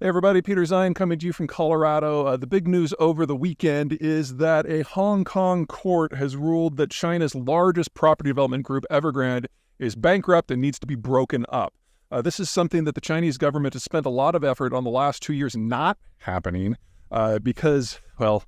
Hey everybody, Peter Zeihan coming to you from Colorado. The big news over the weekend is that a Hong Kong court has ruled that China's largest property development group, Evergrande, is bankrupt and needs to be broken up. This is something that the Chinese government has spent a lot of effort on the last 2 years not happening because, well,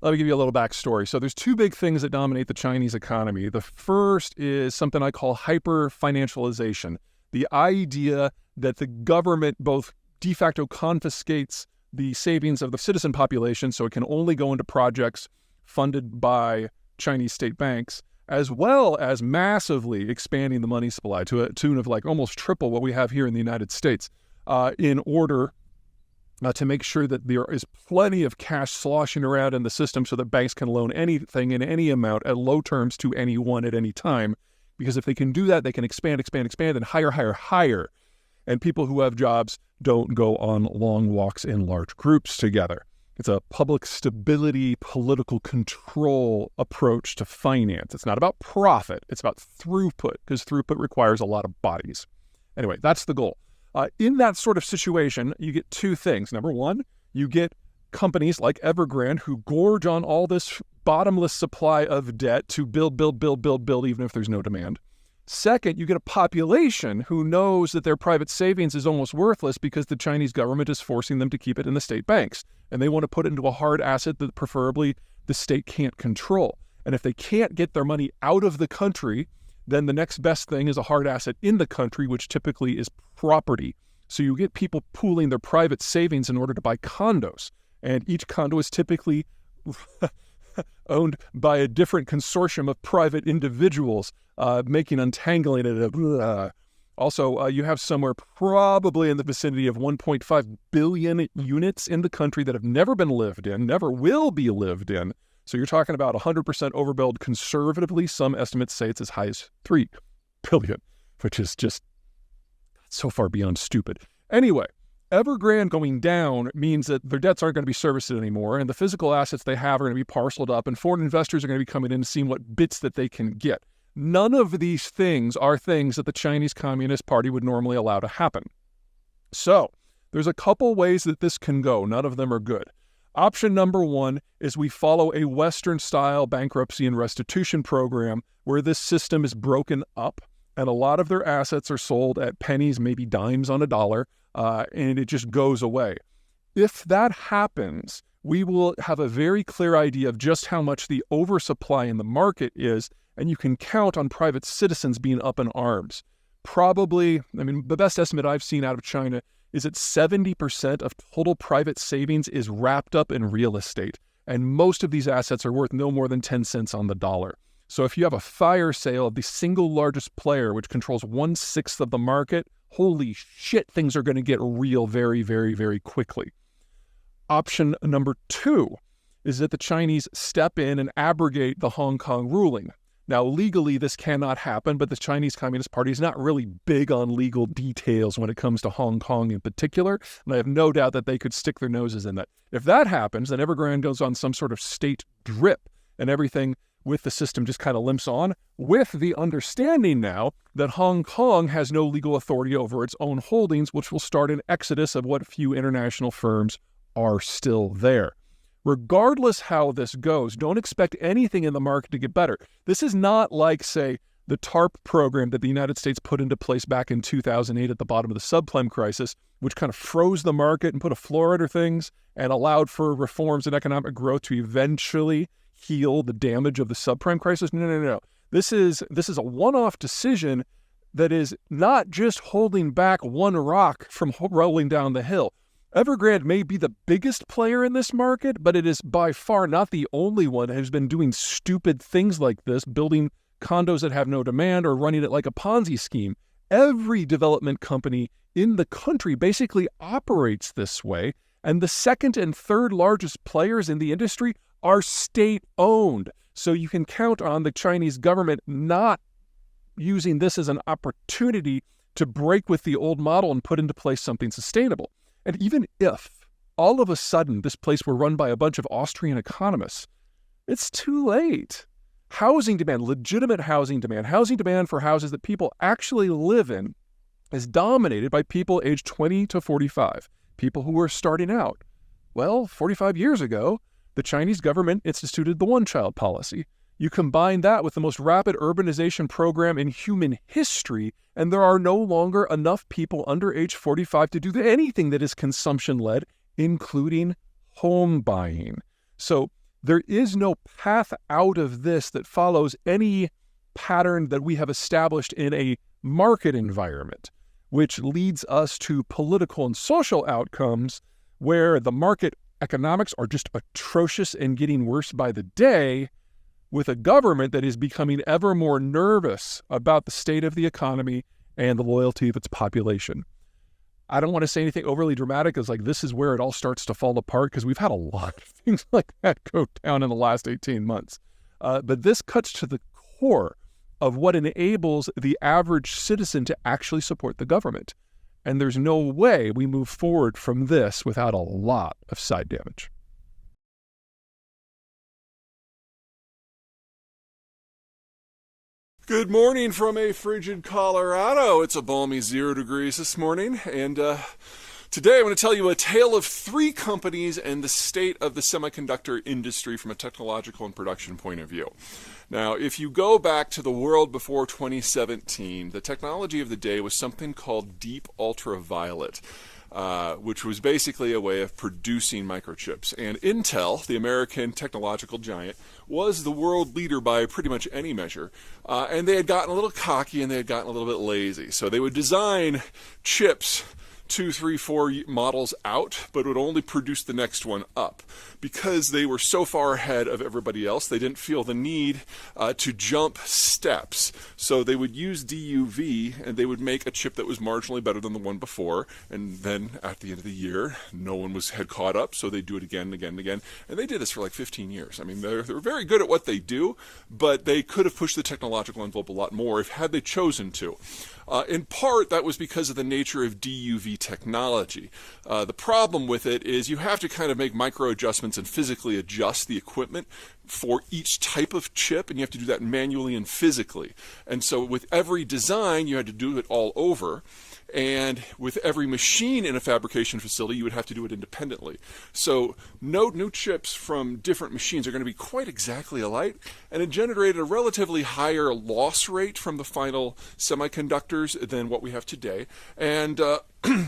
let me give you a little backstory. So there's two big things that dominate the Chinese economy. The first is something I call hyper-financialization, the idea that the government both de facto confiscates the savings of the citizen population so it can only go into projects funded by Chinese state banks, as well as massively expanding the money supply to a tune of like almost triple what we have here in the United States in order to make sure that there is plenty of cash sloshing around in the system so that banks can loan anything in any amount at low terms to anyone at any time. Because if they can do that, they can expand, and hire. And people who have jobs don't go on long walks in large groups together. It's a public stability, political control approach to finance. It's not about profit. It's about throughput, because throughput requires a lot of bodies. Anyway, that's the goal. In that sort of situation, you get two things. Number one, you get companies like Evergrande who gorge on all this bottomless supply of debt to build, even if there's no demand. Second, you get a population who knows that their private savings is almost worthless because the Chinese government is forcing them to keep it in the state banks. And they want to put it into a hard asset that preferably the state can't control. And if they can't get their money out of the country, then the next best thing is a hard asset in the country, which typically is property. So you get people pooling their private savings in order to buy condos. And each condo is typically owned by a different consortium of private individuals, making untangling it. Also, you have somewhere probably in the vicinity of 1.5 billion units in the country that have never been lived in, never will be lived in. So you're talking about 100% overbuild conservatively. Some estimates say it's as high as 3 billion, which is just so far beyond stupid. Anyway, Evergrande going down means that their debts aren't going to be serviced anymore, and the physical assets they have are going to be parceled up, and foreign investors are going to be coming in and seeing what bits that they can get. None of these things are things that the Chinese Communist Party would normally allow to happen. So there's a couple ways that this can go. None of them are good. Option number one is we follow a Western-style bankruptcy and restitution program where this system is broken up, and a lot of their assets are sold at pennies, maybe dimes on a dollar, and it just goes away. If that happens, we will have a very clear idea of just how much the oversupply in the market is, and you can count on private citizens being up in arms. Probably, the best estimate I've seen out of China is that 70% of total private savings is wrapped up in real estate, and most of these assets are worth no more than 10 cents on the dollar. So if you have a fire sale of the single largest player, which controls 1/6 of the market, holy shit, things are going to get real very, very, very quickly. Option number two is that the Chinese step in and abrogate the Hong Kong ruling. Now, legally, this cannot happen, but the Chinese Communist Party is not really big on legal details when it comes to Hong Kong in particular, and I have no doubt that they could stick their noses in that. If that happens, then Evergrande goes on some sort of state drip, and everything with the system just kind of limps on, with the understanding now that Hong Kong has no legal authority over its own holdings, which will start an exodus of what few international firms are still there. Regardless how this goes, don't expect anything in the market to get better. This is not like, say, the TARP program that the United States put into place back in 2008 at the bottom of the subprime crisis, which kind of froze the market and put a floor under things and allowed for reforms and economic growth to eventually heal the damage of the subprime crisis. No. This is a one-off decision that is not just holding back one rock from rolling down the hill. Evergrande may be the biggest player in this market, but it is by far not the only one who's been doing stupid things like this, building condos that have no demand or running it like a Ponzi scheme. Every development company in the country basically operates this way, and the second and third largest players in the industry are state-owned. So you can count on the Chinese government not using this as an opportunity to break with the old model and put into place something sustainable. And even if all of a sudden this place were run by a bunch of Austrian economists, it's too late. Housing demand, legitimate housing demand for houses that people actually live in, is dominated by people aged 20 to 45. people who were starting out. Well, 45 years ago, the Chinese government instituted the one-child policy. You combine that with the most rapid urbanization program in human history, and there are no longer enough people under age 45 to do anything that is consumption-led, including home buying. So there is no path out of this that follows any pattern that we have established in a market environment, which leads us to political and social outcomes where the market economics are just atrocious and getting worse by the day, with a government that is becoming ever more nervous about the state of the economy and the loyalty of its population. I don't want to say anything overly dramatic as like this is where it all starts to fall apart, because we've had a lot of things like that go down in the last 18 months. But this cuts to the core of what enables the average citizen to actually support the government. And there's no way we move forward from this without a lot of side damage. Good morning from a frigid Colorado. It's a balmy 0 degrees this morning, and today I'm going to tell you a tale of 3 companies and the state of the semiconductor industry from a technological and production point of view. Now, if you go back to the world before 2017, the technology of the day was something called deep ultraviolet, which was basically a way of producing microchips. And Intel, the American technological giant, was the world leader by pretty much any measure. And they had gotten a little cocky and they had gotten a little bit lazy. So they would design chips 2, 3, 4 models out, but would only produce the next one up. Because they were so far ahead of everybody else, they didn't feel the need to jump steps. So they would use DUV, and they would make a chip that was marginally better than the one before. And then at the end of the year, no one had caught up, so they'd do it again and again and again. And they did this for like 15 years. I mean, they're very good at what they do, but they could have pushed the technological envelope a lot more had they chosen to. In part, that was because of the nature of DUV technology. The problem with it is you have to kind of make micro adjustments and physically adjust the equipment for each type of chip, and you have to do that manually and physically. And so with every design, you had to do it all over. And with every machine in a fabrication facility, you would have to do it independently. So no new chips from different machines are going to be quite exactly alike, and it generated a relatively higher loss rate from the final semiconductors than what we have today, and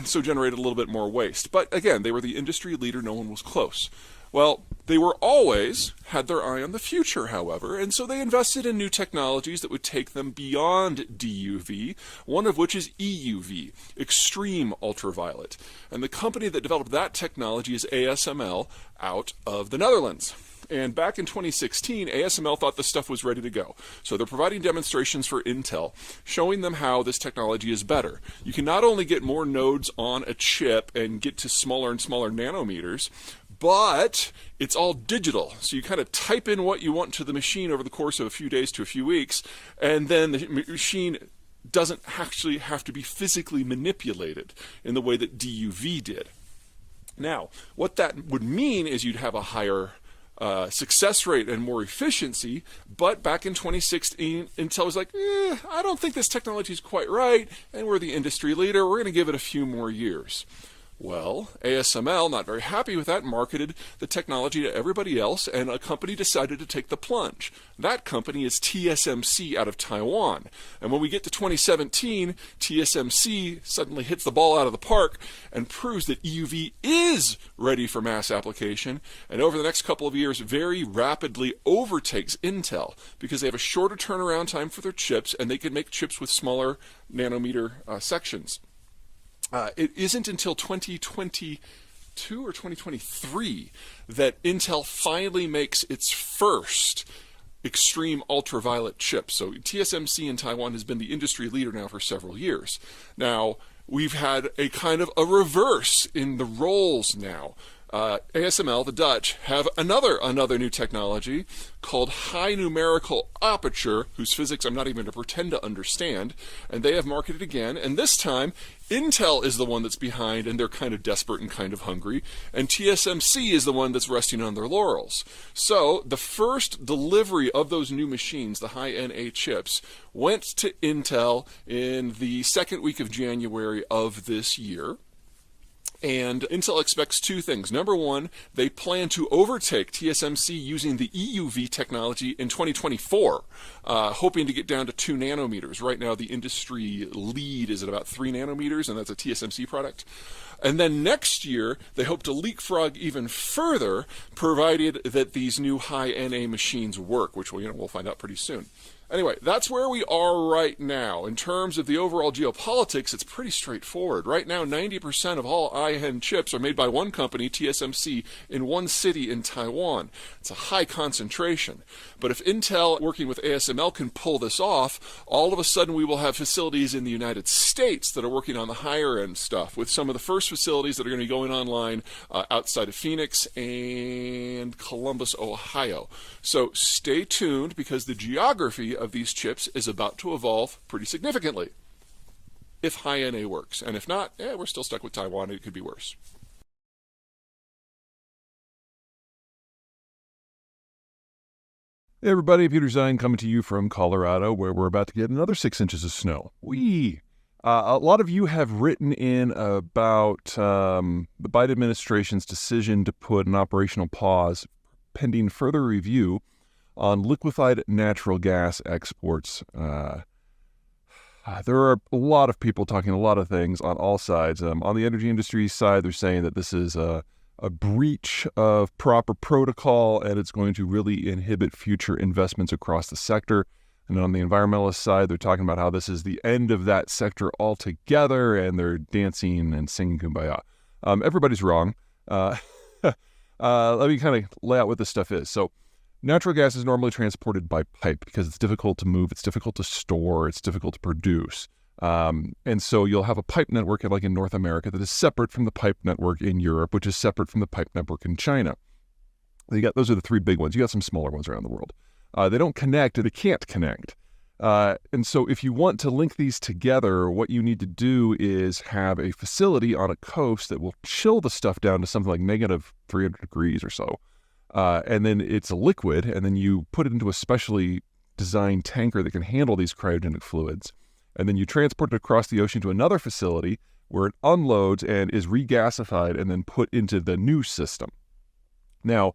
so generated a little bit more waste. But again, they were the industry leader, no one was close. Well, they were always had their eye on the future, however, and so they invested in new technologies that would take them beyond DUV, one of which is EUV, extreme ultraviolet. And the company that developed that technology is ASML out of the Netherlands. And back in 2016, ASML thought this stuff was ready to go. So they're providing demonstrations for Intel, showing them how this technology is better. You can not only get more nodes on a chip and get to smaller and smaller nanometers, but it's all digital. So you kind of type in what you want to the machine over the course of a few days to a few weeks, and then the machine doesn't actually have to be physically manipulated in the way that DUV did. Now, what that would mean is you'd have a higher success rate and more efficiency, but back in 2016, Intel was like, I don't think this technology is quite right, and we're the industry leader, we're going to give it a few more years. Well, ASML, not very happy with that, marketed the technology to everybody else, and a company decided to take the plunge. That company is TSMC out of Taiwan. And when we get to 2017, TSMC suddenly hits the ball out of the park and proves that EUV is ready for mass application, and over the next couple of years very rapidly overtakes Intel because they have a shorter turnaround time for their chips, and they can make chips with smaller nanometer sections. It isn't until 2022 or 2023 that Intel finally makes its first extreme ultraviolet chip. So TSMC in Taiwan has been the industry leader now for several years. Now, we've had a kind of a reverse in the roles now. ASML, the Dutch, have another new technology called high numerical aperture, whose physics I'm not even going to pretend to understand, and they have marketed again, and this time Intel is the one that's behind, and they're kind of desperate and kind of hungry, and TSMC is the one that's resting on their laurels. So the first delivery of those new machines, the high-NA chips, went to Intel in the second week of January of this year. And Intel expects two things. Number one, they plan to overtake TSMC using the EUV technology in 2024, hoping to get down to 2 nanometers. Right now, the industry lead is at about 3 nanometers, and that's a TSMC product. And then next year, they hope to leapfrog even further, provided that these new high NA machines work, which we'll find out pretty soon. Anyway, that's where we are right now. In terms of the overall geopolitics, it's pretty straightforward. Right now, 90% of all IN chips are made by one company, TSMC, in one city in Taiwan. It's a high concentration. But if Intel, working with ASML, can pull this off, all of a sudden we will have facilities in the United States that are working on the higher end stuff, with some of the first facilities that are going to be going online outside of Phoenix and Columbus, Ohio. So stay tuned, because the geography of these chips is about to evolve pretty significantly, if high NA works. And if not, we're still stuck with Taiwan. It could be worse. Hey everybody, Peter Zeihan coming to you from Colorado, where we're about to get another 6 inches of snow. A lot of you have written in about the Biden administration's decision to put an operational pause pending further review on liquefied natural gas exports. There are a lot of people talking a lot of things on all sides. On the energy industry side, they're saying that this is a breach of proper protocol, and it's going to really inhibit future investments across the sector. And on the environmentalist side, they're talking about how this is the end of that sector altogether, and they're dancing and singing Kumbaya. Everybody's wrong. Let me kind of lay out what this stuff is. So, natural gas is normally transported by pipe because it's difficult to move, it's difficult to store, it's difficult to produce. And so you'll have a pipe network like in North America that is separate from the pipe network in Europe, which is separate from the pipe network in China. Those are the three big ones. You got some smaller ones around the world. They don't connect, or they can't connect. And so if you want to link these together, what you need to do is have a facility on a coast that will chill the stuff down to something like negative 300 degrees or so. And then it's a liquid, and then you put it into a specially designed tanker that can handle these cryogenic fluids. And then you transport it across the ocean to another facility where it unloads and is regasified and then put into the new system. Now,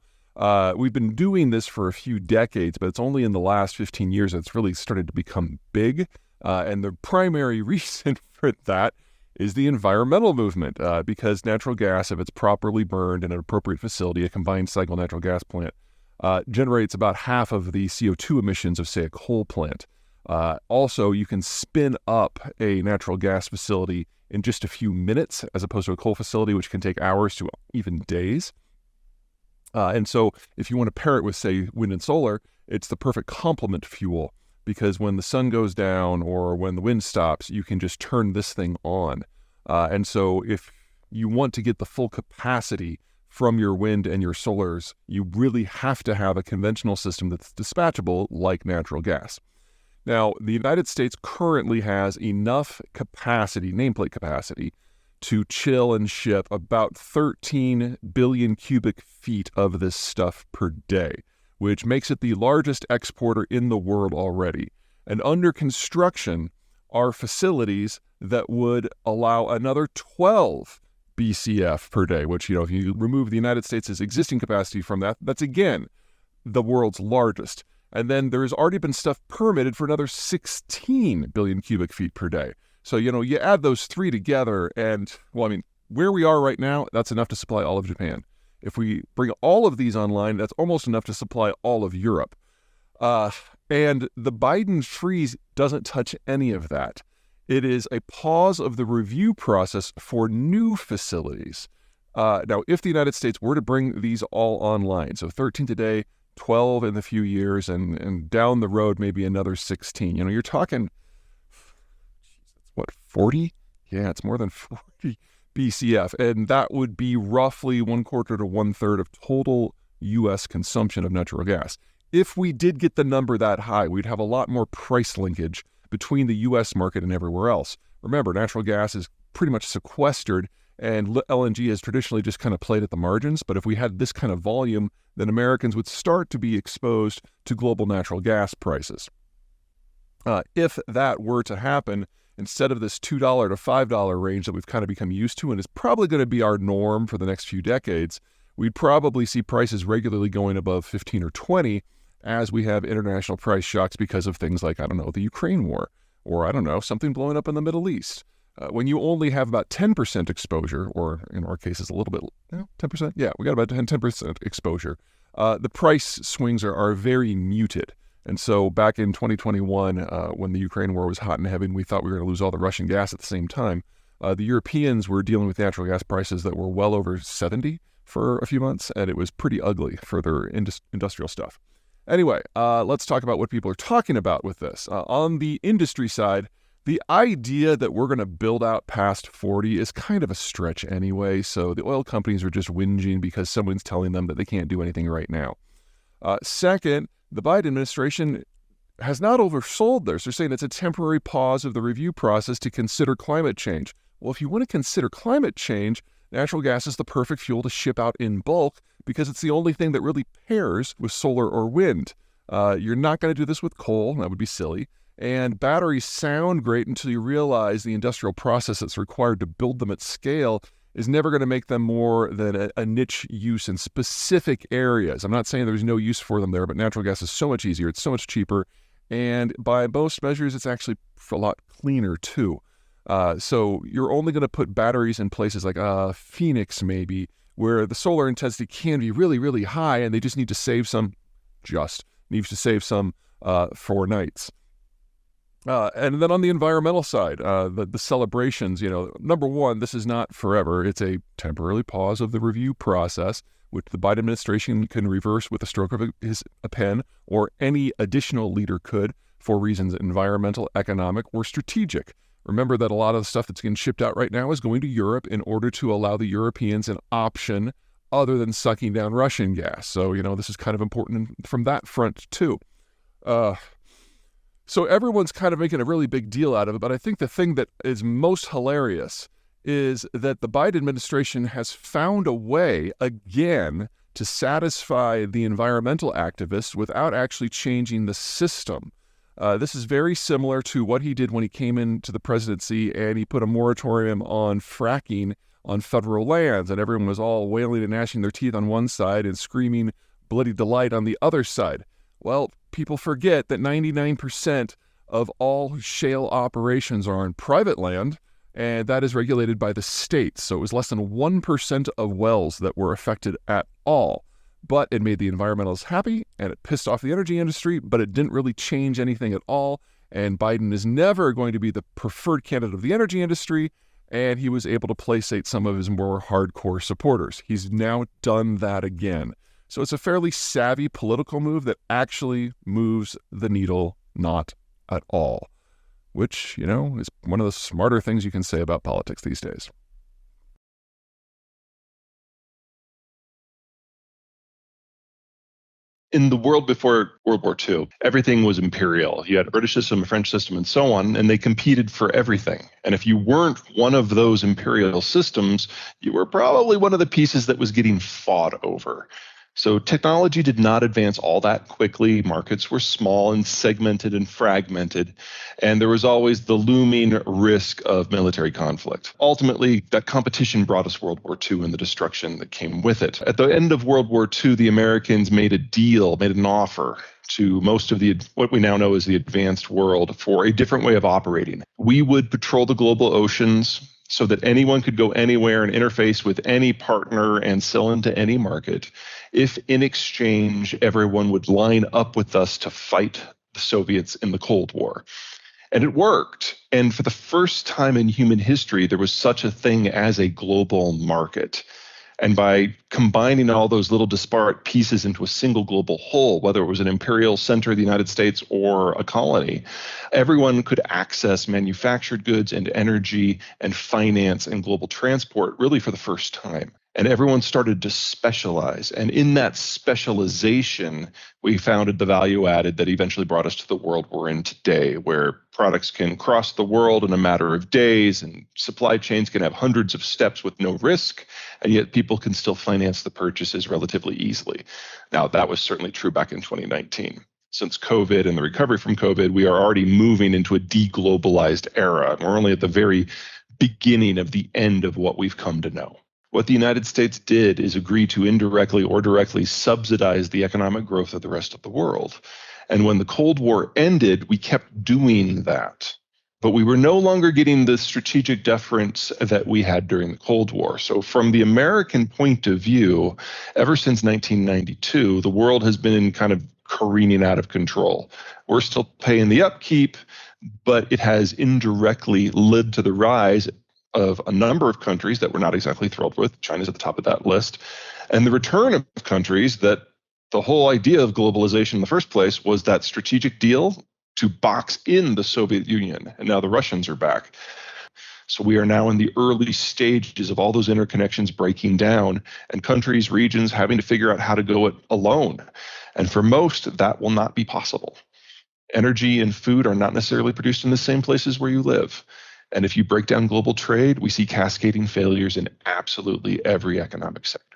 we've been doing this for a few decades, but it's only in the last 15 years that it's really started to become big. And the primary reason for that is the environmental movement, because natural gas, if it's properly burned in an appropriate facility, a combined cycle natural gas plant, generates about half of the CO2 emissions of, say, a coal plant. Also, you can spin up a natural gas facility in just a few minutes, as opposed to a coal facility, which can take hours to even days. And so if you want to pair it with, say, wind and solar, it's the perfect complement fuel, because when the sun goes down or when the wind stops, you can just turn this thing on. And so if you want to get the full capacity from your wind and your solars, you really have to have a conventional system that's dispatchable like natural gas. Now, the United States currently has enough capacity, nameplate capacity, to chill and ship about 13 billion cubic feet of this stuff per day, which makes it the largest exporter in the world already. And under construction are facilities that would allow another 12 BCF per day, which, if you remove the United States' existing capacity from that, that's again the world's largest. And then there's already been stuff permitted for another 16 billion cubic feet per day. So, you add those three together and, where we are right now, that's enough to supply all of Japan. If we bring all of these online, that's almost enough to supply all of Europe. And the Biden freeze doesn't touch any of that. It is a pause of the review process for new facilities. Now, if the United States were to bring these all online, so 13 today, 12 in the few years, and down the road, maybe another 16. You're talking, 40? Yeah, it's more than 40 BCF. And that would be roughly 1/4 to 1/3 of total U.S. consumption of natural gas. If we did get the number that high, we'd have a lot more price linkage between the U.S. market and everywhere else. Remember, natural gas is pretty much sequestered, and LNG has traditionally just kind of played at the margins. But if we had this kind of volume, then Americans would start to be exposed to global natural gas prices. If that were to happen, instead of this $2 to $5 range that we've kind of become used to and is probably going to be our norm for the next few decades, we'd probably see prices regularly going above 15 or 20 as we have international price shocks because of things like, I don't know, the Ukraine war, or I don't know, something blowing up in the Middle East. When you only have about 10% exposure, or in our cases a little bit, 10%? Yeah, we got about 10% exposure. The price swings are very muted. And so back in 2021, when the Ukraine war was hot and heavy and we thought we were going to lose all the Russian gas at the same time, the Europeans were dealing with natural gas prices that were well over 70 for a few months, and it was pretty ugly for their industrial stuff. Anyway, let's talk about what people are talking about with this. On the industry side, the idea that we're going to build out past 40 is kind of a stretch anyway, so the oil companies are just whinging because someone's telling them that they can't do anything right now. Second, the Biden administration has not oversold this. They're saying it's a temporary pause of the review process to consider climate change. Well, if you want to consider climate change, natural gas is the perfect fuel to ship out in bulk because it's the only thing that really pairs with solar or wind. You're not going to do this with coal. That would be silly. And batteries sound great until you realize the industrial process that's required to build them at scale is never going to make them more than a niche use in specific areas. I'm not saying there's no use for them there, but natural gas is so much easier. It's so much cheaper. And by most measures, it's actually a lot cleaner too. So you're only going to put batteries in places like Phoenix maybe, where the solar intensity can be really, really high, and they just need to save some, for nights. And then on the environmental side, the celebrations, number one, this is not forever. It's a temporary pause of the review process, which the Biden administration can reverse with a stroke of a pen, or any additional leader could, for reasons environmental, economic, or strategic. Remember that a lot of the stuff that's getting shipped out right now is going to Europe in order to allow the Europeans an option other than sucking down Russian gas. So, this is kind of important from that front too. So everyone's kind of making a really big deal out of it, but I think the thing that is most hilarious is that the Biden administration has found a way, again, to satisfy the environmental activists without actually changing the system. This is very similar to what he did when he came into the presidency and he put a moratorium on fracking on federal lands, and everyone was all wailing and gnashing their teeth on one side and screaming bloody delight on the other side. Well, people forget that 99% of all shale operations are on private land, and that is regulated by the states. So it was less than 1% of wells that were affected at all. But it made the environmentalists happy, and it pissed off the energy industry, but it didn't really change anything at all. And Biden is never going to be the preferred candidate of the energy industry, and he was able to placate some of his more hardcore supporters. He's now done that again. So it's a fairly savvy political move that actually moves the needle not at all, which, is one of the smarter things you can say about politics these days. In the world before World War II, everything was imperial. You had a British system, a French system, and so on, and they competed for everything. And if you weren't one of those imperial systems, you were probably one of the pieces that was getting fought over. So technology did not advance all that quickly. Markets were small and segmented and fragmented, and there was always the looming risk of military conflict. Ultimately, that competition brought us World War II and the destruction that came with it. At the end of World War II, the Americans made an offer to most of what we now know as the advanced world for a different way of operating. We would patrol the global oceans so that anyone could go anywhere and interface with any partner and sell into any market, if in exchange everyone would line up with us to fight the Soviets in the Cold War. And it worked. And for the first time in human history, there was such a thing as a global market. And by combining all those little disparate pieces into a single global whole, whether it was an imperial center of the United States or a colony, everyone could access manufactured goods and energy and finance and global transport really for the first time. And everyone started to specialize. And in that specialization, we founded the value added that eventually brought us to the world we're in today, where products can cross the world in a matter of days and supply chains can have hundreds of steps with no risk, and yet people can still finance the purchases relatively easily. Now, that was certainly true back in 2019. since COVID and the recovery from COVID, we are already moving into a deglobalized era. We're only at the very beginning of the end of what we've come to know. What the United States did is agree to indirectly or directly subsidize the economic growth of the rest of the world. And when the Cold War ended, we kept doing that. But we were no longer getting the strategic deference that we had during the Cold War. So from the American point of view, ever since 1992, the world has been kind of careening out of control. We're still paying the upkeep, but it has indirectly led to the rise of a number of countries that we're not exactly thrilled with. China's at the top of that list. And the return of countries that the whole idea of globalization in the first place was that strategic deal to box in the Soviet Union. And now the Russians are back. So we are now in the early stages of all those interconnections breaking down and countries, regions having to figure out how to go it alone. And for most, that will not be possible. Energy and food are not necessarily produced in the same places where you live. And if you break down global trade, we see cascading failures in absolutely every economic sector.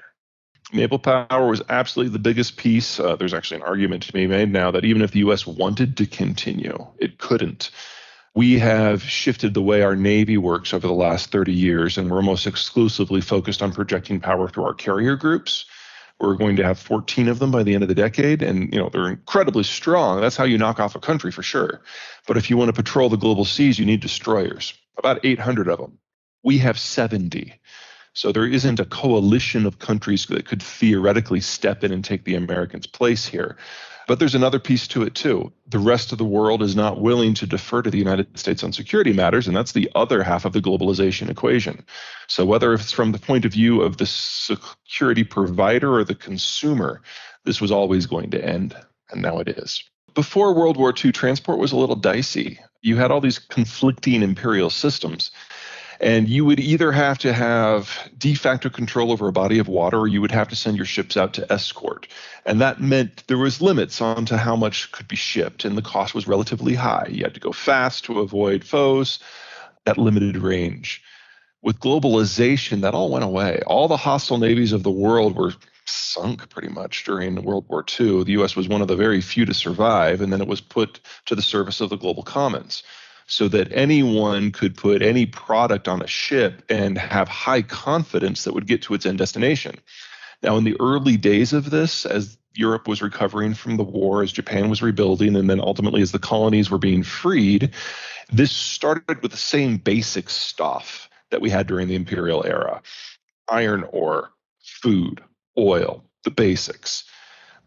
Naval power was absolutely the biggest piece. There's actually an argument to be made now that even if the U.S. wanted to continue, it couldn't. We have shifted the way our Navy works over the last 30 years, and we're almost exclusively focused on projecting power through our carrier groups. We're going to have 14 of them by the end of the decade, and they're incredibly strong. That's how you knock off a country for sure. But if you want to patrol the global seas, you need destroyers, about 800 of them. We have 70. So there isn't a coalition of countries that could theoretically step in and take the Americans' place here. But there's another piece to it too. The rest of the world is not willing to defer to the United States on security matters, and that's the other half of the globalization equation. So whether it's from the point of view of the security provider or the consumer, this was always going to end, and now it is. Before World War II, transport was a little dicey. You had all these conflicting imperial systems. And you would either have to have de facto control over a body of water, or you would have to send your ships out to escort. And that meant there was limits on to how much could be shipped, and the cost was relatively high. You had to go fast to avoid foes at limited range. With globalization, that all went away. All the hostile navies of the world were sunk pretty much during World War II. The U.S. was one of the very few to survive, and then it was put to the service of the global commons, so that anyone could put any product on a ship and have high confidence that would get to its end destination. Now, in the early days of this, as Europe was recovering from the war, as Japan was rebuilding, and then ultimately as the colonies were being freed, this started with the same basic stuff that we had during the imperial era: iron ore, food, oil, the basics.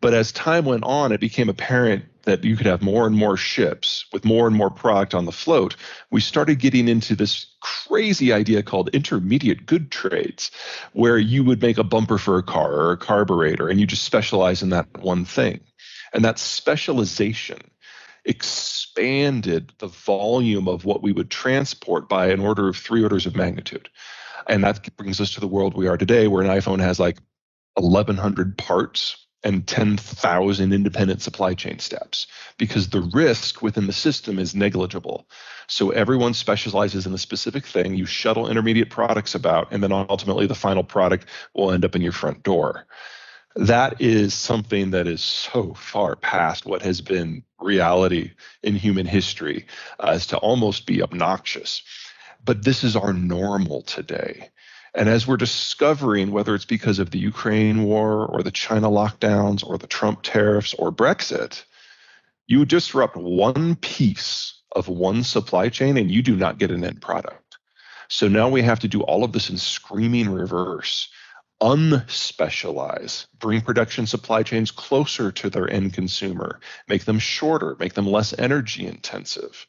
But as time went on, it became apparent that you could have more and more ships with more and more product on the float. We started getting into this crazy idea called intermediate good trades, where you would make a bumper for a car or a carburetor, and you just specialize in that one thing. And that specialization expanded the volume of what we would transport by an order of 3 orders of magnitude. And that brings us to the world we are today, where an iPhone has like 1,100 parts and 10,000 independent supply chain steps, because the risk within the system is negligible. So everyone specializes in a specific thing. You shuttle intermediate products about, and then ultimately the final product will end up in your front door. That is something that is so far past what has been reality in human history as to almost be obnoxious. But this is our normal today. And as we're discovering, whether it's because of the Ukraine war or the China lockdowns or the Trump tariffs or Brexit, you disrupt one piece of one supply chain and you do not get an end product. So now we have to do all of this in screaming reverse: unspecialize, bring production supply chains closer to their end consumer, make them shorter, make them less energy intensive.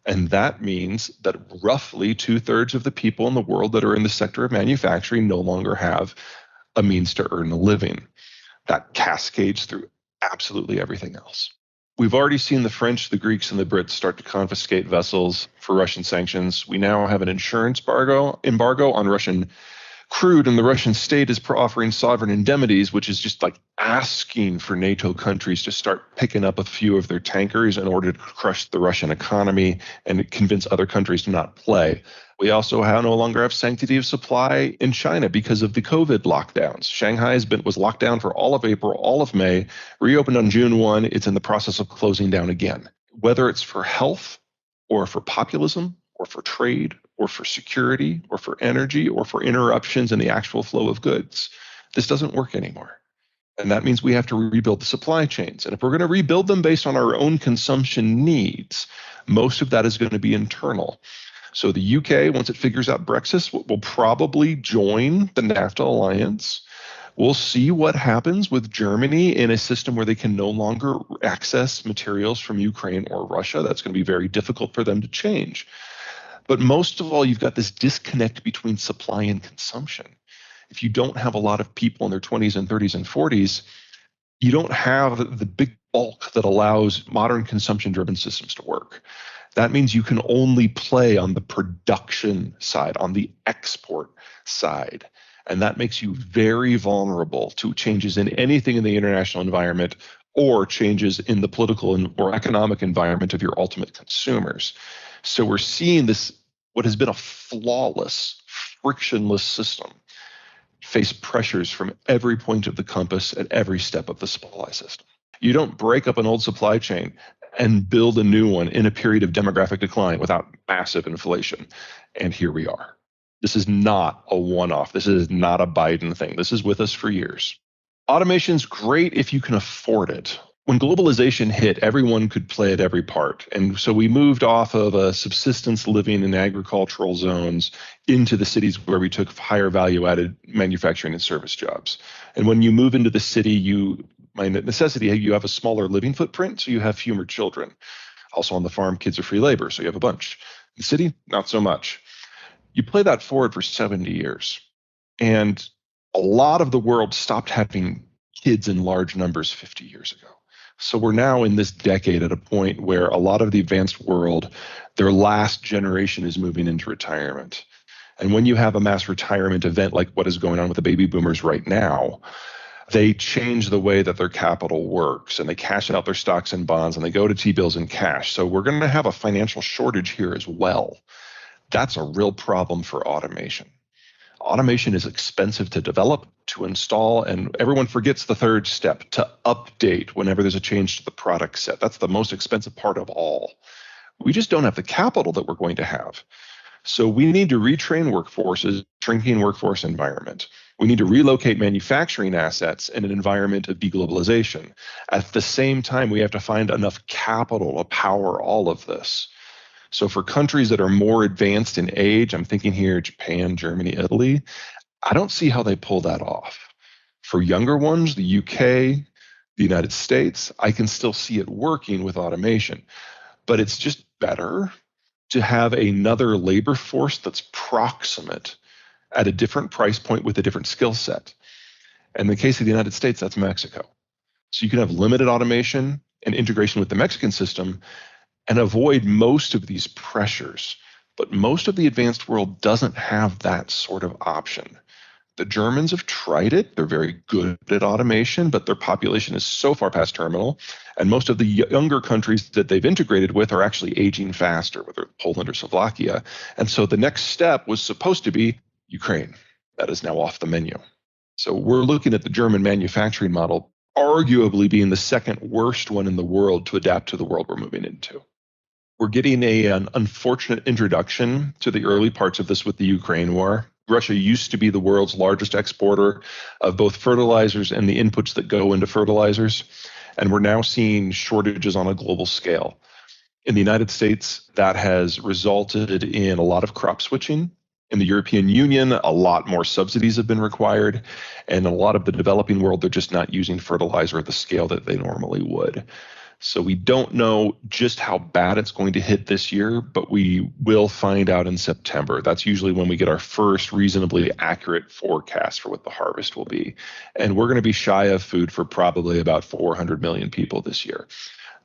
And that means that roughly 2/3 of the people in the world that are in the sector of manufacturing no longer have a means to earn a living. That cascades through absolutely everything else. We've already seen the French, the Greeks, and the Brits start to confiscate vessels for Russian sanctions. We now have an insurance embargo on Russian crude, and the Russian state is offering sovereign indemnities, which is just like asking for NATO countries to start picking up a few of their tankers in order to crush the Russian economy and convince other countries to not play. We also no longer have sanctity of supply in China because of the COVID lockdowns. Shanghai was locked down for all of April, all of May, reopened on June 1. It's in the process of closing down again. Whether it's for health or for populism or for trade or for security or for energy or for interruptions in the actual flow of goods, this doesn't work anymore. And that means we have to rebuild the supply chains. And if we're going to rebuild them based on our own consumption needs, most of that is going to be internal. So the UK, once it figures out Brexit, will probably join the NAFTA alliance. We'll see what happens with Germany in a system where they can no longer access materials from Ukraine or Russia. That's going to be very difficult for them to change. But most of all, you've got this disconnect between supply and consumption. If you don't have a lot of people in their 20s and 30s and 40s, you don't have the big bulk that allows modern consumption-driven systems to work. That means you can only play on the production side, on the export side. And that makes you very vulnerable to changes in anything in the international environment or changes in the political or economic environment of your ultimate consumers. So we're seeing this, what has been a flawless, frictionless system, face pressures from every point of the compass at every step of the supply system. You don't break up an old supply chain and build a new one in a period of demographic decline without massive inflation. And here we are. This is not a one-off. This is not a Biden thing. This is with us for years. Automation's great if you can afford it. When globalization hit, everyone could play at every part. And so we moved off of a subsistence living in agricultural zones into the cities where we took higher value-added manufacturing and service jobs. And when you move into the city, by necessity, you have a smaller living footprint, so you have fewer children. Also on the farm, kids are free labor, so you have a bunch. In the city, not so much. You play that forward for 70 years, and a lot of the world stopped having kids in large numbers 50 years ago. So we're now in this decade at a point where a lot of the advanced world, their last generation is moving into retirement. And when you have a mass retirement event like what is going on with the baby boomers right now, they change the way that their capital works, and they cash out their stocks and bonds, and they go to T-bills and cash. So we're going to have a financial shortage here as well. That's a real problem for automation. Automation is expensive to develop, to install, and everyone forgets the third step, to update whenever there's a change to the product set. That's the most expensive part of all. We just don't have the capital that we're going to have. So we need to retrain workforces, shrinking workforce environment. We need to relocate manufacturing assets in an environment of deglobalization. At the same time, we have to find enough capital to power all of this. So for countries that are more advanced in age, I'm thinking here Japan, Germany, Italy, I don't see how they pull that off. For younger ones, the UK, the United States, I can still see it working with automation. But it's just better to have another labor force that's proximate at a different price point with a different skill set. In the case of the United States, that's Mexico. So you can have limited automation and integration with the Mexican system and avoid most of these pressures. But most of the advanced world doesn't have that sort of option. The Germans have tried it. They're very good at automation, but their population is so far past terminal. And most of the younger countries that they've integrated with are actually aging faster, whether Poland or Slovakia. And so the next step was supposed to be Ukraine. That is now off the menu. So we're looking at the German manufacturing model arguably being the second worst one in the world to adapt to the world we're moving into. We're getting an unfortunate introduction to the early parts of this with the Ukraine war. Russia used to be the world's largest exporter of both fertilizers and the inputs that go into fertilizers. And we're now seeing shortages on a global scale. In the United States, that has resulted in a lot of crop switching. In the European Union, a lot more subsidies have been required. And in a lot of the developing world, they're just not using fertilizer at the scale that they normally would. So we don't know just how bad it's going to hit this year, but we will find out in September. That's usually when we get our first reasonably accurate forecast for what the harvest will be. And we're going to be shy of food for probably about 400 million people this year.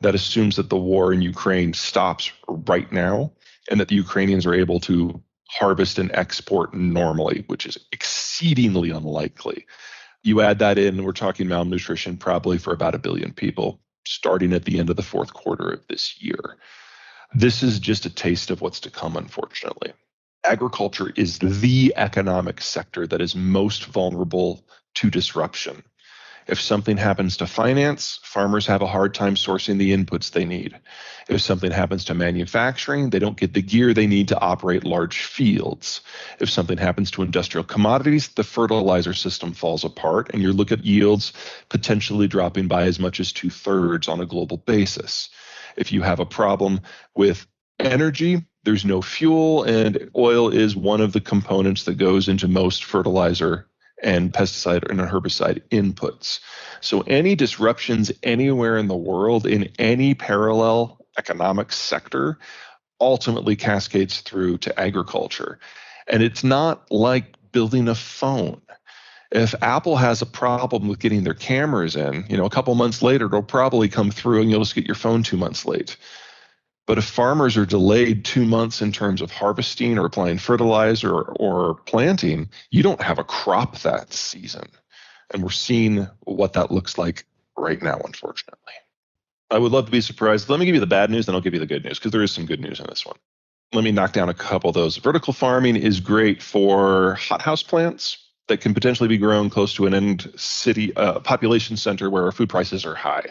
That assumes that the war in Ukraine stops right now and that the Ukrainians are able to harvest and export normally, which is exceedingly unlikely. You add that in, we're talking malnutrition probably for about 1 billion people starting at the end of the fourth quarter of this year. This is just a taste of what's to come, unfortunately. Agriculture is the economic sector that is most vulnerable to disruption. If something happens to finance, farmers have a hard time sourcing the inputs they need. If something happens to manufacturing, they don't get the gear they need to operate large fields. If something happens to industrial commodities, the fertilizer system falls apart, and you look at yields potentially dropping by as much as 2/3 on a global basis. If you have a problem with energy, there's no fuel, and oil is one of the components that goes into most fertilizer and pesticide and herbicide inputs. So any disruptions anywhere in the world in any parallel economic sector ultimately cascades through to agriculture. And it's not like building a phone. If Apple has a problem with getting their cameras in, a couple months later, it'll probably come through and you'll just get your phone 2 months late. But if farmers are delayed 2 months in terms of harvesting or applying fertilizer or planting, you don't have a crop that season. And we're seeing what that looks like right now, unfortunately. I would love to be surprised. Let me give you the bad news, then I'll give you the good news, because there is some good news in this one. Let me knock down a couple of those. Vertical farming is great for hothouse plants that can potentially be grown close to an end city population center where food prices are high.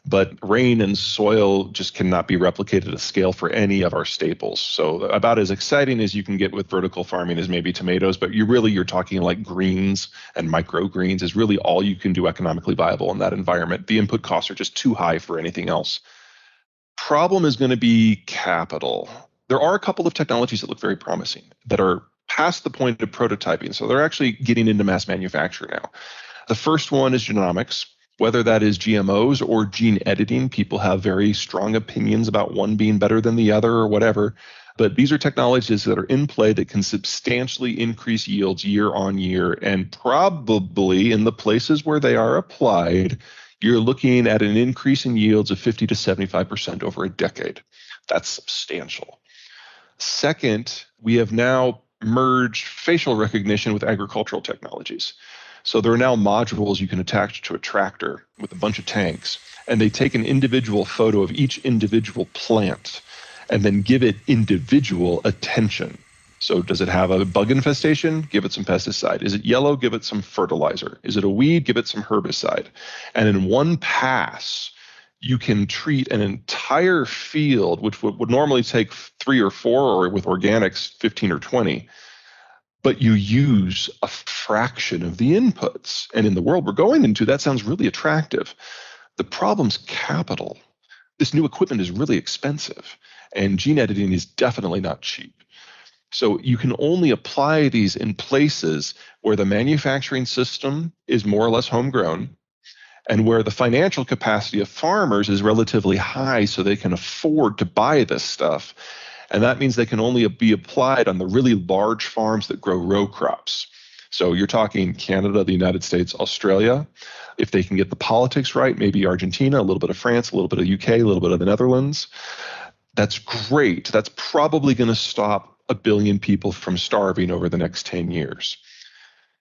But rain and soil just cannot be replicated at scale for any of our staples. So about as exciting as you can get with vertical farming is maybe tomatoes, but you're talking like greens and microgreens is really all you can do economically viable in that environment. The input costs are just too high for anything else. Problem is going to be capital. There are a couple of technologies that look very promising that are past the point of prototyping. So they're actually getting into mass manufacture now. The first one is genomics. Whether that is GMOs or gene editing, people have very strong opinions about one being better than the other or whatever. But these are technologies that are in play that can substantially increase yields year on year. And probably in the places where they are applied, you're looking at an increase in yields of 50 to 75% over a decade. That's substantial. Second, we have now merged facial recognition with agricultural technologies. So there are now modules you can attach to a tractor with a bunch of tanks, and they take an individual photo of each individual plant and then give it individual attention. So does it have a bug infestation? Give it some pesticide. Is it yellow? Give it some fertilizer. Is it a weed? Give it some herbicide. And in one pass, you can treat an entire field, which would normally take 3 or 4, or with organics, 15 or 20. But you use a fraction of the inputs. And in the world we're going into, that sounds really attractive. The problem's capital. This new equipment is really expensive, and gene editing is definitely not cheap. So you can only apply these in places where the manufacturing system is more or less homegrown and where the financial capacity of farmers is relatively high so they can afford to buy this stuff. And that means they can only be applied on the really large farms that grow row crops. So you're talking Canada, the United States, Australia. If they can get the politics right, maybe Argentina, a little bit of France, a little bit of UK, a little bit of the Netherlands. That's great. That's probably going to stop 1 billion people from starving over the next 10 years.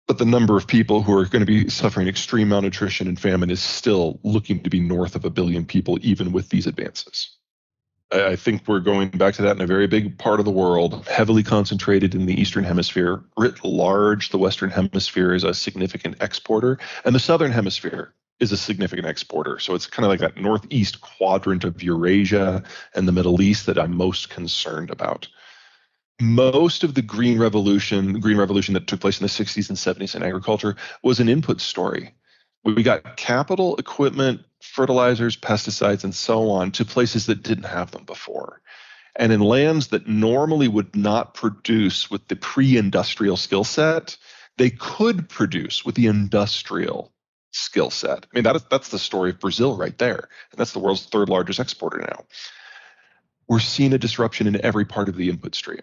But the number of people who are going to be suffering extreme malnutrition and famine is still looking to be north of 1 billion people, even with these advances. I think we're going back to that in a very big part of the world, heavily concentrated in the Eastern Hemisphere. Writ large, the Western Hemisphere is a significant exporter, and the Southern Hemisphere is a significant exporter. So it's kind of like that northeast quadrant of Eurasia and the Middle East that I'm most concerned about. Most of the green revolution that took place in the 60s and 70s in agriculture was an input story. We got capital, equipment, fertilizers, pesticides, and so on to places that didn't have them before. And in lands that normally would not produce with the pre-industrial skill set, they could produce with the industrial skill set. I mean, that's the story of Brazil right there. And that's the world's 3rd largest exporter now. We're seeing a disruption in every part of the input stream,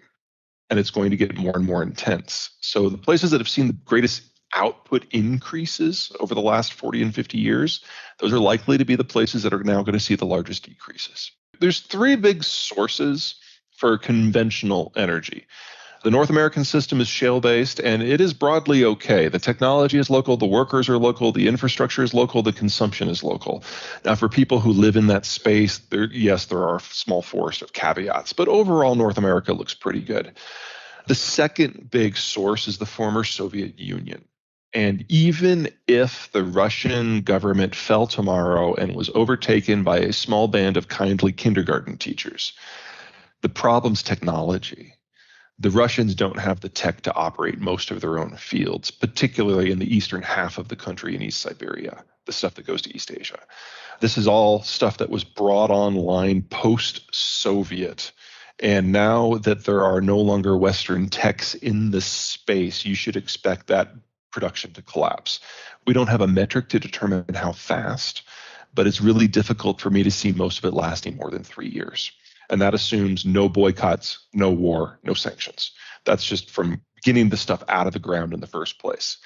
and it's going to get more and more intense. So the places that have seen the greatest output increases over the last 40 and 50 years, those are likely to be the places that are now going to see the largest decreases. There's 3 big sources for conventional energy. The North American system is shale-based, and it is broadly okay. The technology is local, the workers are local, the infrastructure is local, the consumption is local. Now, for people who live in that space, yes, there are a small forest of caveats, but overall, North America looks pretty good. The second big source is the former Soviet Union. And even if the Russian government fell tomorrow and was overtaken by a small band of kindly kindergarten teachers, the problem's technology. The Russians don't have the tech to operate most of their own fields, particularly in the eastern half of the country in East Siberia, the stuff that goes to East Asia. This is all stuff that was brought online post-Soviet. And now that there are no longer Western techs in this space, you should expect that production to collapse. We don't have a metric to determine how fast, but it's really difficult for me to see most of it lasting more than 3 years. And that assumes no boycotts, no war, no sanctions. That's just from getting the stuff out of the ground in the first place.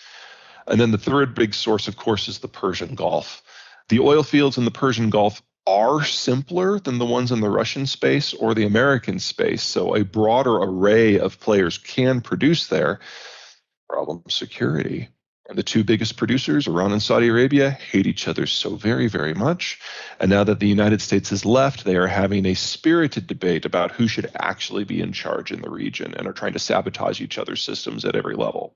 And then the third big source, of course, is the Persian Gulf. The oil fields in the Persian Gulf are simpler than the ones in the Russian space or the American space. So a broader array of players can produce there. Problem, security. And the two biggest producers, Iran and Saudi Arabia, hate each other so very, very much. And now that the United States has left, they are having a spirited debate about who should actually be in charge in the region and are trying to sabotage each other's systems at every level.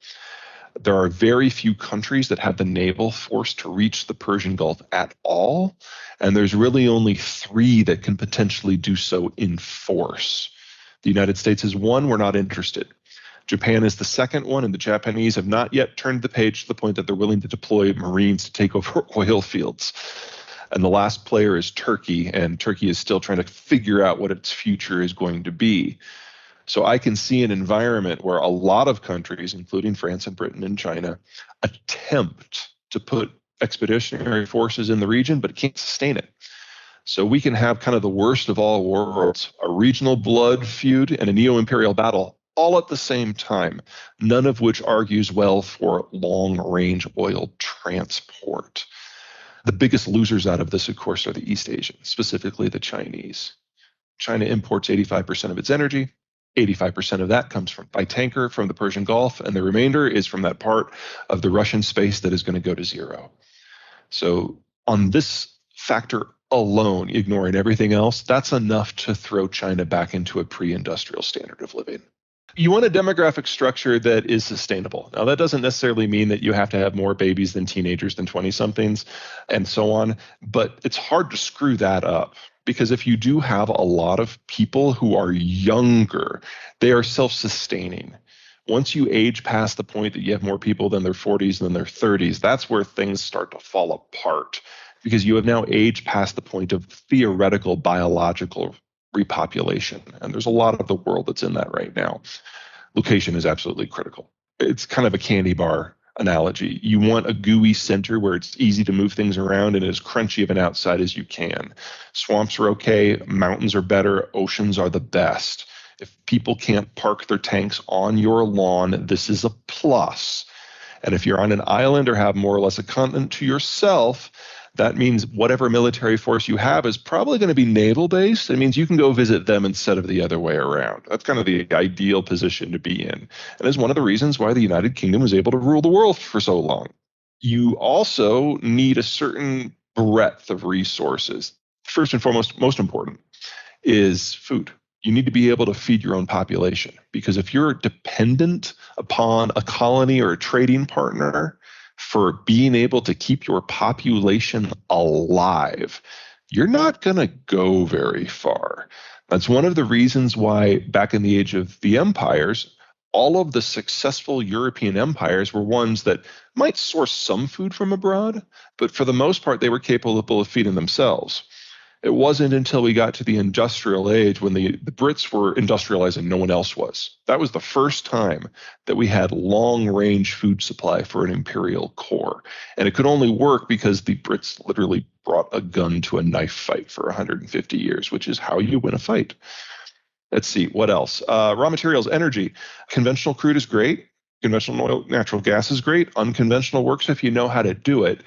There are very few countries that have the naval force to reach the Persian Gulf at all. And there's really only 3 that can potentially do so in force. The United States is one, we're not interested. Japan is the second one, and the Japanese have not yet turned the page to the point that they're willing to deploy Marines to take over oil fields. And the last player is Turkey, and Turkey is still trying to figure out what its future is going to be. So I can see an environment where a lot of countries, including France and Britain and China, attempt to put expeditionary forces in the region, but can't sustain it. So we can have kind of the worst of all worlds, a regional blood feud and a neo-imperial battle all at the same time, none of which argues well for long-range oil transport. The biggest losers out of this, of course, are the East Asians, specifically the Chinese. China imports 85% of its energy. 85% of that comes by tanker from the Persian Gulf, and the remainder is from that part of the Russian space that is going to go to zero. So on this factor alone, ignoring everything else, that's enough to throw China back into a pre-industrial standard of living. You want a demographic structure that is sustainable. Now, that doesn't necessarily mean that you have to have more babies than teenagers than 20-somethings and so on, but it's hard to screw that up because if you do have a lot of people who are younger, they are self-sustaining. Once you age past the point that you have more people than their 40s than their 30s, that's where things start to fall apart because you have now aged past the point of theoretical biological repopulation. And there's a lot of the world that's in that right now. Location is absolutely critical. It's kind of a candy bar analogy. You want a gooey center where it's easy to move things around and as crunchy of an outside as you can. Swamps are okay. Mountains are better. Oceans are the best. If people can't park their tanks on your lawn, this is a plus. And if you're on an island or have more or less a continent to yourself, that means whatever military force you have is probably going to be naval-based. It means you can go visit them instead of the other way around. That's kind of the ideal position to be in. And is one of the reasons why the United Kingdom was able to rule the world for so long. You also need a certain breadth of resources. First and foremost, most important, is food. You need to be able to feed your own population. Because if you're dependent upon a colony or a trading partner for being able to keep your population alive, you're not going to go very far. That's one of the reasons why back in the age of the empires, all of the successful European empires were ones that might source some food from abroad, but for the most part, they were capable of feeding themselves. It wasn't until we got to the industrial age when the Brits were industrializing, no one else was. That was the first time that we had long-range food supply for an imperial core. And it could only work because the Brits literally brought a gun to a knife fight for 150 years, which is how you win a fight. Let's see, what else? Raw materials, energy. Conventional crude is great. Conventional oil, natural gas is great. Unconventional works if you know how to do it.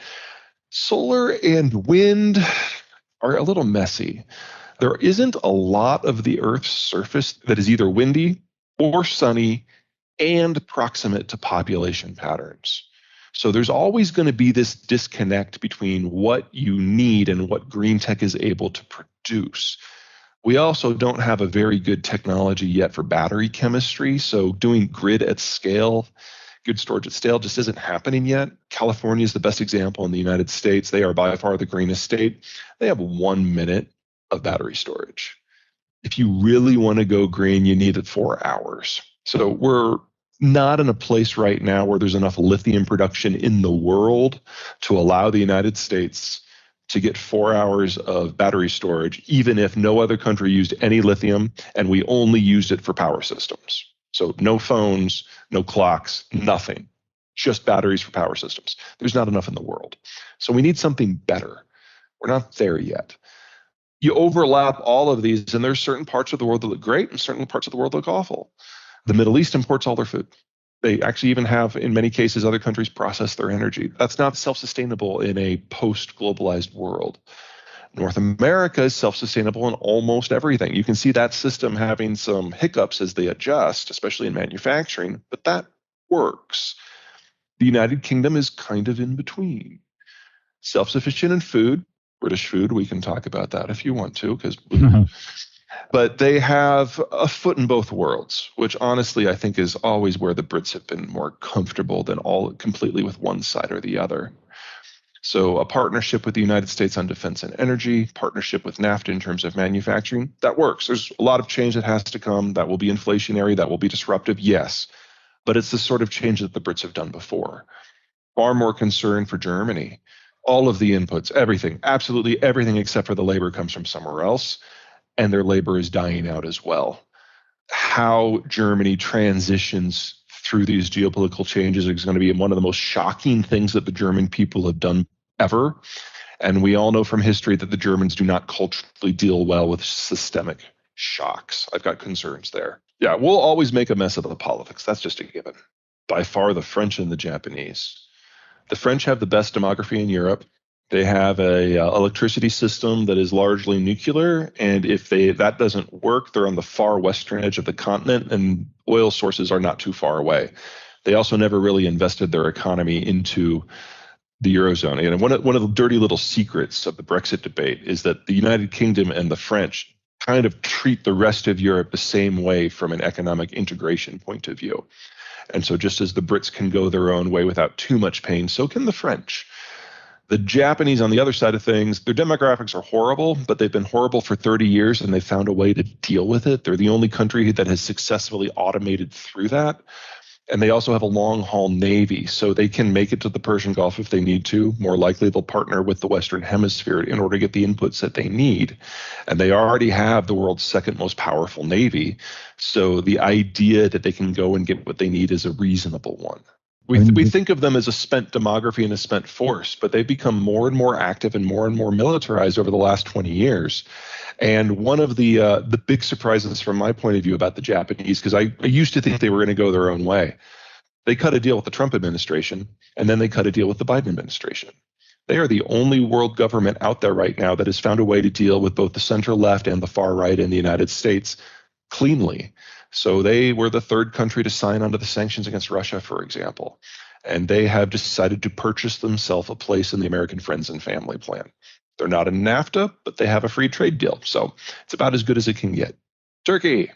Solar and wind are a little messy. There isn't a lot of the Earth's surface that is either windy or sunny and proximate to population patterns. So there's always going to be this disconnect between what you need and what green tech is able to produce. We also don't have a very good technology yet for battery chemistry. So doing grid at scale, good storage at scale just isn't happening yet. California is the best example in the United States. They are by far the greenest state. They have 1 minute of battery storage. If you really want to go green, you need it 4 hours. So we're not in a place right now where there's enough lithium production in the world to allow the United States to get 4 hours of battery storage, even if no other country used any lithium and we only used it for power systems. So no phones, no clocks, nothing, just batteries for power systems. There's not enough in the world. So we need something better. We're not there yet. You overlap all of these, and there's certain parts of the world that look great and certain parts of the world look awful. The Middle East imports all their food. They actually even have, in many cases, other countries process their energy. That's not self-sustainable in a post-globalized world. North America is self-sustainable in almost everything. You can see that system having some hiccups as they adjust, especially in manufacturing, but that works. The United Kingdom is kind of in between. Self-sufficient in food, British food, we can talk about that if you want to, because but they have a foot in both worlds, which honestly I think is always where the Brits have been more comfortable than all completely with one side or the other. So a partnership with the United States on defense and energy, partnership with NAFTA in terms of manufacturing, that works. There's a lot of change that has to come. That will be inflationary. That will be disruptive, yes. But it's the sort of change that the Brits have done before. Far more concern for Germany. All of the inputs, everything, absolutely everything except for the labor comes from somewhere else. And their labor is dying out as well. How Germany transitions through these geopolitical changes is going to be one of the most shocking things that the German people have done ever. And we all know from history that the Germans do not culturally deal well with systemic shocks. I've got concerns there. Yeah, we'll always make a mess of the politics. That's just a given. By far, the French and the Japanese. The French have the best demography in Europe. They have a electricity system that is largely nuclear, and if that doesn't work, they're on the far western edge of the continent, and oil sources are not too far away. They also never really invested their economy into the Eurozone. And one of the dirty little secrets of the Brexit debate is that the United Kingdom and the French kind of treat the rest of Europe the same way from an economic integration point of view. And so just as the Brits can go their own way without too much pain, so can the French. The Japanese, on the other side of things, their demographics are horrible, but they've been horrible for 30 years and they found a way to deal with it. They're the only country that has successfully automated through that. And they also have a long-haul navy, so they can make it to the Persian Gulf if they need to. More likely, they'll partner with the Western Hemisphere in order to get the inputs that they need. And they already have the world's second most powerful navy, so the idea that they can go and get what they need is a reasonable one. We think of them as a spent demography and a spent force, but they've become more and more active and more militarized over the last 20 years. And one of the big surprises from my point of view about the Japanese, because I used to think they were going to go their own way, they cut a deal with the Trump administration, and then they cut a deal with the Biden administration. They are the only world government out there right now that has found a way to deal with both the center left and the far right in the United States cleanly. So they were the third country to sign onto the sanctions against Russia, for example. And they have decided to purchase themselves a place in the American Friends and Family Plan. They're not in NAFTA, but they have a free trade deal. So it's about as good as it can get. Turkey,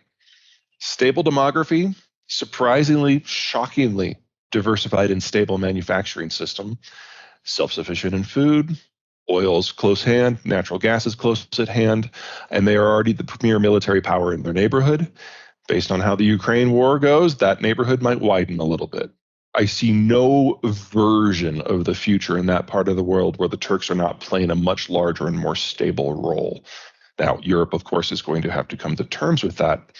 stable demography, surprisingly, shockingly diversified and stable manufacturing system, self-sufficient in food, oil's close hand, natural gas is close at hand, and they are already the premier military power in their neighborhood. Based on how the Ukraine war goes, that neighborhood might widen a little bit. I see no version of the future in that part of the world where the Turks are not playing a much larger and more stable role. Now, Europe, of course, is going to have to come to terms with that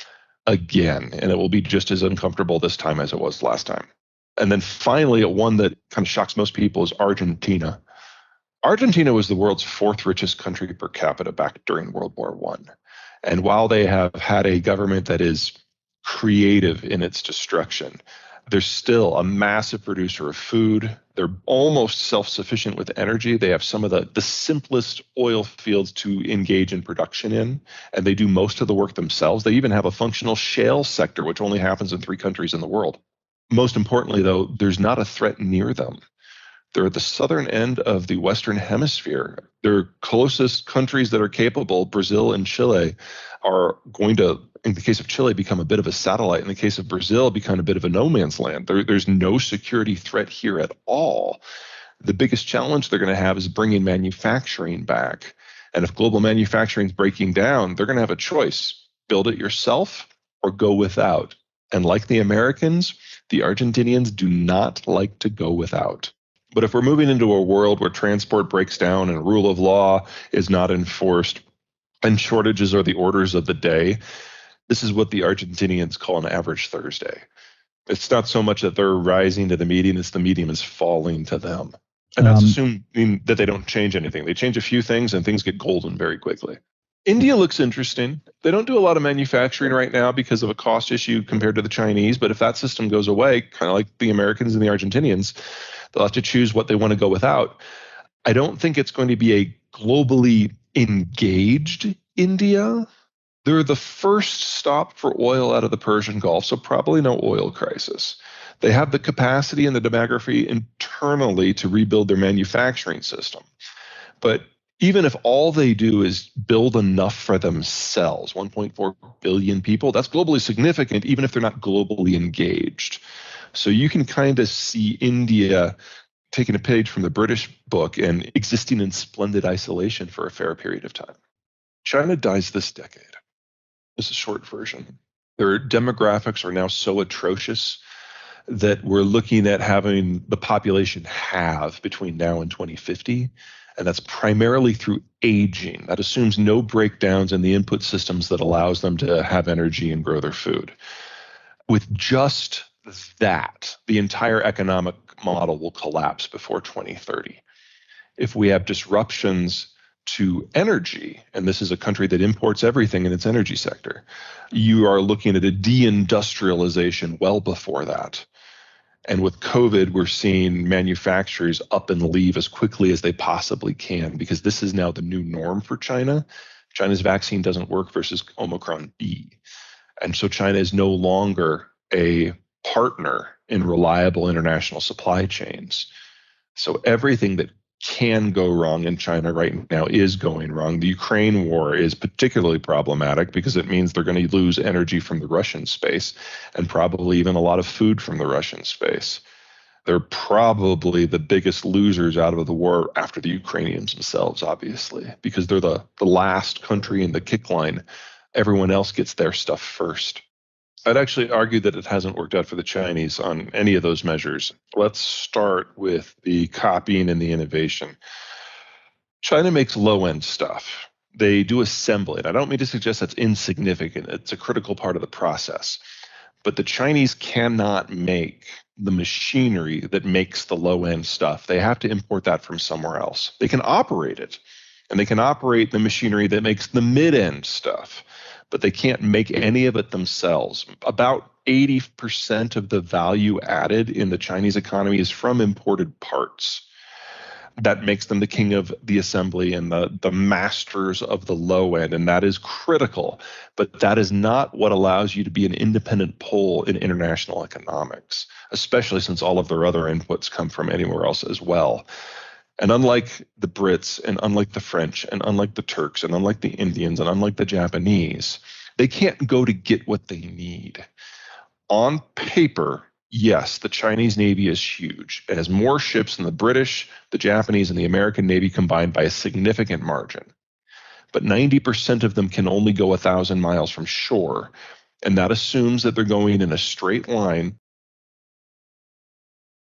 again, and it will be just as uncomfortable this time as it was last time. And then finally, one that kind of shocks most people is Argentina. Argentina was the world's fourth richest country per capita back during World War I. And while they have had a government that is creative in its destruction, They're still a massive producer of food. They're almost self-sufficient with energy. They have some of the simplest oil fields to engage in production in, and they do most of the work themselves. They even have a functional shale sector, which only happens in 3 countries in the world. Most importantly, though, there's not a threat near them. They're at the southern end of the Western Hemisphere. Their closest countries that are capable, Brazil and Chile, are going to, in the case of Chile, become a bit of a satellite. In the case of Brazil, become a bit of a no man's land. There's no security threat here at all. The biggest challenge they're going to have is bringing manufacturing back. And if global manufacturing is breaking down, they're going to have a choice: build it yourself or go without. And like the Americans, the Argentinians do not like to go without. But if we're moving into a world where transport breaks down and rule of law is not enforced and shortages are the orders of the day, this is what the Argentinians call an average Thursday. It's not so much that they're rising to the median, it's the median is falling to them. And that's assuming that they don't change anything. They change a few things and things get golden very quickly. India looks interesting. They don't do a lot of manufacturing right now because of a cost issue compared to the Chinese. But if that system goes away, kind of like the Americans and the Argentinians, they'll have to choose what they want to go without. I don't think it's going to be a globally engaged India. They're the first stop for oil out of the Persian Gulf, so probably no oil crisis. They have the capacity and the demography internally to rebuild their manufacturing system. But even if all they do is build enough for themselves, 1.4 billion people, that's globally significant, even if they're not globally engaged. So you can kind of see India taking a page from the British book and existing in splendid isolation for a fair period of time. China dies this decade. This is a short version. Their demographics are now so atrocious that we're looking at having the population halve between now and 2050. And that's primarily through aging. That assumes no breakdowns in the input systems that allows them to have energy and grow their food. With just that, the entire economic model will collapse before 2030. If we have disruptions to energy, and this is a country that imports everything in its energy sector, you are looking at a deindustrialization well before that. And with COVID, we're seeing manufacturers up and leave as quickly as they possibly can, because this is now the new norm for China. China's vaccine doesn't work versus Omicron B. And so China is no longer a partner in reliable international supply chains. So everything that can go wrong in China right now is going wrong. The Ukraine war is particularly problematic because it means they're going to lose energy from the Russian space and probably even a lot of food from the Russian space. They're probably the biggest losers out of the war after the Ukrainians themselves, obviously, because they're the last country in the kick line. Everyone else gets their stuff first. I'd actually argue that it hasn't worked out for the Chinese on any of those measures. Let's start with the copying and the innovation. China makes low-end stuff. They do assembly. And I don't mean to suggest that's insignificant. It's a critical part of the process. But the Chinese cannot make the machinery that makes the low-end stuff. They have to import that from somewhere else. They can operate it, and they can operate the machinery that makes the mid-end stuff, but they can't make any of it themselves. About 80% of the value added in the Chinese economy is from imported parts. That makes them the king of the assembly and the masters of the low end, and that is critical. But that is not what allows you to be an independent pole in international economics, especially since all of their other inputs come from anywhere else as well. And unlike the Brits, and unlike the French, and unlike the Turks, and unlike the Indians, and unlike the Japanese, they can't go to get what they need. On paper, yes, the Chinese Navy is huge. It has more ships than the British, the Japanese, and the American Navy combined by a significant margin. But 90% of them can only go 1,000 miles from shore. And that assumes that they're going in a straight line